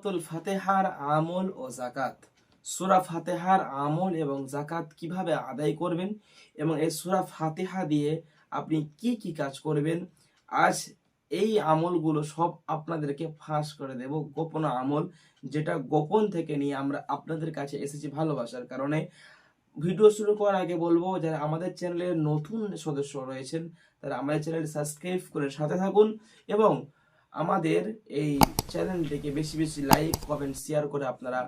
সূরাতুল ফাতিহার আমল ও যাকাত। সূরা ফাতিহার আমল এবং যাকাত কিভাবে আদায় করবেন এবং এই সূরা ফাতিহা দিয়ে আপনি কি কি কাজ করবেন, আজ এই আমলগুলো সব আপনাদেরকে ফাঁস করে দেব। গোপন আমল, যেটা গোপন থেকে নিয়ে আমরা আপনাদের কাছে এসেছি ভালোবাসার কারণে। ভিডিও শুরু করার আগে বলবো, যারা আমাদের চ্যানেলের নতুন সদস্য রয়েছেন তারা আমাদের চ্যানেল সাবস্ক্রাইব করে সাথে থাকুন এবং আমাদের এই চ্যানেলটিকে বেশি বেশি লাইক কমেন্ট শেয়ার করে আপনারা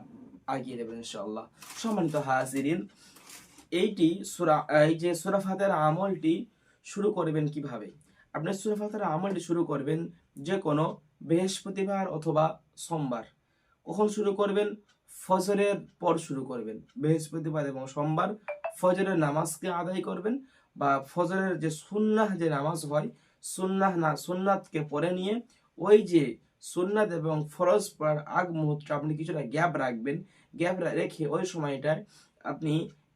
আগিয়ে দেবেন ইনশাআল্লাহ। সম্মানিত হাজিরিন, এই যে সূরা ফাতিহার আমলটি শুরু করবেন কিভাবে? আপনি সূরা ফাতিহার আমলটি শুরু করবেন যে কোনো বৃহস্পতিবার অথবা সোমবার। কখন শুরু করবেন? ফজরের পর শুরু করবেন। বৃহস্পতিবার এবং সোমবার ফজরের নামাজকে আদায় করবেন, বা ফজরের যে সুন্নাহ যে নামাজ হয়, সুন্নাতকে পড়ে নিয়ে ওই যে সুন্নাত এবং ফরজ পড়ার আগ মুহূর্তে আপনি কিছুটা গ্যাপ রাখবেন। গ্যাপ রেখে ওই সময়টায় আপনি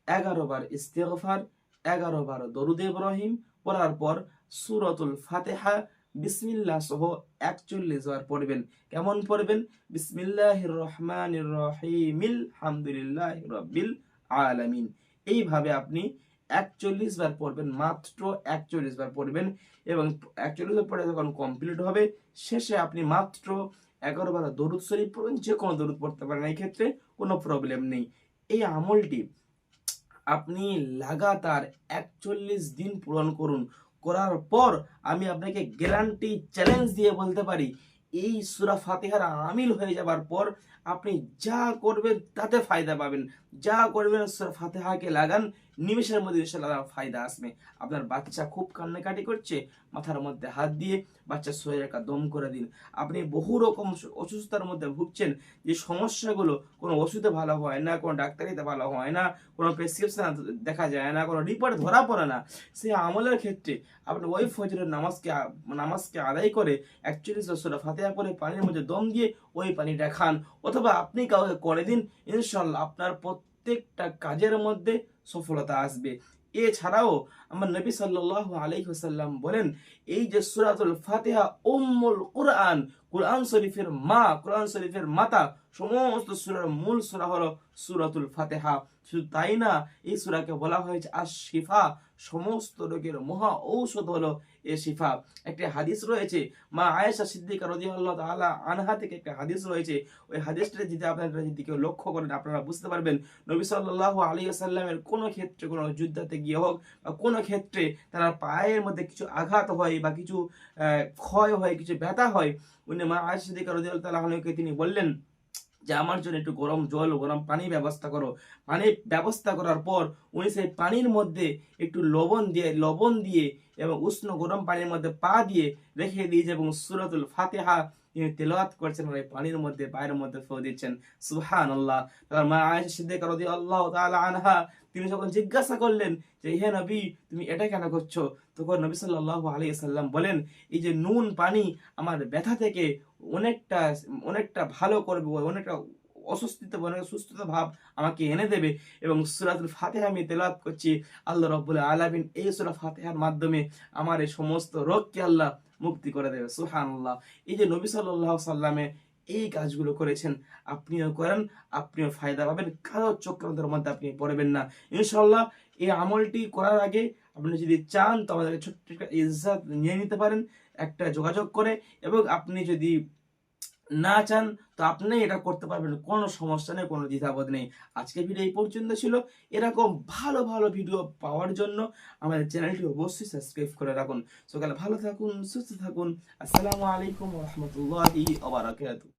11 বার ইস্তিগফার, 11 বার দরুদ ইব্রাহিম পড়ার পর সূরাতুল ফাতিহা বিসমিল্লাহ সহ 41 বার পড়বেন। কেমন পড়বেন? বিসমিল্লাহির রহমানির রহিম আলহামদুলিল্লাহি রাব্বিল আলামিন। এইভাবে আপনি 41 বার পড়বেন, মাত্র 41 বার পড়বেন। এবং 41 বার পড়ে যখন কমপ্লিট হবে, শেষে আপনি মাত্র 11 বার দরুদ শরীফ পড়বেন। যে কোনো দরুদ পড়তে পারেন, এই ক্ষেত্রে কোনো প্রবলেম নেই। এই আমলটি আপনি লাগাতার 41 দিন পূরণ করুন। করার পর আমি আপনাকে গ্যারান্টি চ্যালেঞ্জ দিয়ে বলতে পারি, এই সূরা ফাতিহার আমিল হয়ে যাবার পর আপনি যা করবেন তাতে ফায়দা পাবেন। যা করবেন সূরা ফাতিহাকে লাগান, নিমেষের মধ্যে ইনশাআল্লাহ ফায়দা আসবে। আপনার বাচ্চা খুব কান্নাকাটি করছে, মাথার মধ্যে হাত দিয়ে বাচ্চা শরীরে একটা দম করে দিন। আপনি বহু রকম অসুস্থতার মধ্যে ভুগছেন, যে সমস্যাগুলো কোনো ওষুধে ভালো হয় না, কোনো ডাক্তারিতে ভালো হয় না, কোনো প্রেসক্রিপশন দেখা যায় না, কোনো রিপোর্ট ধরা পড়ে না, সেই আমলের ক্ষেত্রে আপনি ওই ফজরের নামাজকে আদায় করে 41 সূরা ফাতিহা পড়ে পানির মধ্যে দম দিয়ে ওই পানিটা খান, অথবা আপনি কাউকে করে দিন। ইনশাআল্লাহ আপনার প্রত্যেকটা কাজের মধ্যে সফলতা আসবে। এছাড়াও আমার নবী সাল্লাল্লাহু আলাইহি ওয়াসাল্লাম বলেন, এই যে সূরাতুল ফাতিহা উম্মুল কুরআন, কুরআন শরীফের মা, কুরআন শরীফের মাতা, সমস্ত সূরার মূল সূরা হলো সূরাতুল ফাতিহা। শুধু তাই না, এই সূরাকে বলা হয়েছে আশ-শিফা, সমস্ত রোগের মহা ঔষধ হলো এ শিফা। একটা হাদিস রয়েছে, মা আয়েশা সিদ্দিকা রাদিয়াল্লাহু তাআলা আনহা থেকে একটা হাদিস রয়েছে। ওই হাদিসটা যদি আপনারা যদি কেউ লক্ষ্য করেন, আপনারা বুঝতে পারবেন নবী সাল্লাল্লাহু আলাইহি ওয়াসাল্লামের কোনো ক্ষেত্রে, কোনো যুদ্ধতে গিয়ে হোক বা কোনো ক্ষেত্রে তার পায়ের মধ্যে কিছু আঘাত হয় বা কিছু ক্ষয় হয়, কিছু ব্যথা হয়, উনি মা আয়েশা সিদ্দিকা রাদিয়াল্লাহু তাআলা আনহাকে তিনি বললেন যে আমার জন্য একটু গরম জল, গরম পানি ব্যবস্থা করো। পানি ব্যবস্থা করার পর উনি সেই পানির মধ্যে একটু লবণ দিয়ে এবং উষ্ণ গরম পানির মধ্যে পা দিয়ে রেখে দিয়েছে এবং সূরাতুল ফাতিহা তিনি তেলাওয়াত করছেন, আর এই পানির মধ্যে পায়ের মধ্যে ফু দিচ্ছেন। সুবহানাল্লাহ। তারপর মা আয়েশা সিদ্দিকা রাদিয়াল্লাহু তাআলা আনহা তিনি যখন জিজ্ঞাসা করলেন যে হে নবী, তুমি এটা কেন করছো, তখন নবী সাল্লাল্লাহু আলাইহি সাল্লাম বলেন, এই যে নুন পানি আমার ব্যথা থেকে অনেকটা অনেকটা ভালো করবে, অনেকটা অস্বস্তিতে অনেক সুস্থতা ভাব আমাকে এনে দেবে। এবং সূরাতুল ফাতিহা আমি তেলাওয়াত করছি, আল্লাহ রাব্বুল আলামিন এই সূরা ফাতিহার মাধ্যমে আমার এই সমস্ত রোগকে আল্লাহ মুক্তি করে দেবে। সুবহানাল্লাহ। এই যে নবী সাল্লাল্লাহু সাল্লামে এই কাজগুলো করেছেন, আপনিও করেন, আপনিও ফায়দা পাবেন, কারো চক্রান্তের মধ্যে আপনি পড়বেন না ইনশাআল্লাহ। এই আমলটি করার আগে আপনি যদি চান তো আমাদের ছোট্ট একটা ইজাত নিয়ে নিতে পারেন একটা যোগাযোগ করে, এবং আপনি যদি না চান তো আপনি এটা করতে পারবেন, কোনো সমস্যা নেই, কোনো দ্বিধাবোধ নেই। আজকের ভিডিও এই পর্যন্ত ছিল। এরকম ভালো ভালো ভিডিও পাওয়ার জন্য আমাদের চ্যানেলটি অবশ্যই সাবস্ক্রাইব করে রাখুন। সকালে ভালো থাকুন, সুস্থ থাকুন। আসসালামু আলাইকুম ওয়া রাহমাতুল্লাহি ওয়া বারাকাতুহু।